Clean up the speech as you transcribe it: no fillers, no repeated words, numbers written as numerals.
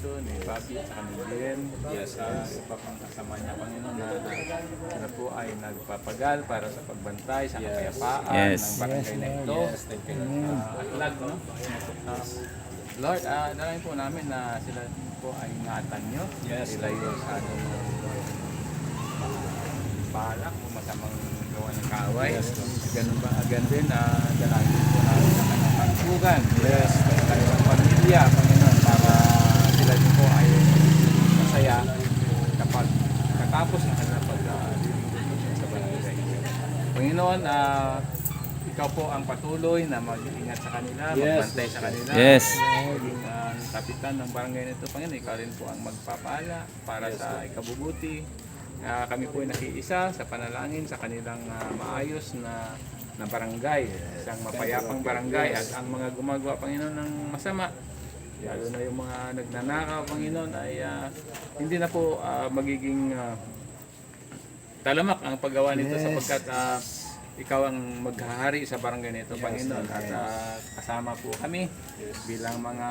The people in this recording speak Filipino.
Jason, ni Bobby, at ni Glenn. Yes, iba pang kasama niya, Panginoon, na po ay nagpapagal para sa pagbantay sa kapayapaan Yes. ng barangay na ito. At lag, no? Lord, dalangin po namin na sila po ay ingatan nyo. Sila yung sa ano, balak o masamang gawa ng kaaway. Ganun ba? Again din, dalangin po namin sa kanyang pagsugan. Sa kanyang pamilya, Panginoon, para sila din po ay masaya kapag katapos ng kanilang paglilingkod sa barangay. Panginoon, ikaw po ang patuloy na mag-ingat sa kanila, magbantay sa kanila. Yes. Maging ang kapitan ng barangay nito, Panginoon, ikaw rin po ang magpapala para sa ikabubuti. Kami po ay nakiisa sa panalangin sa kanilang maayos na barangay, isang mapayapang barangay, at ang mga gumagawa, Panginoon, ng masama, lalo na yung mga nagnanakaw, Panginoon, ay hindi na po magiging talamak ang paggawa nito sapagkat ikaw ang maghahari sa barangay nito, Panginoon, at kasama po kami bilang mga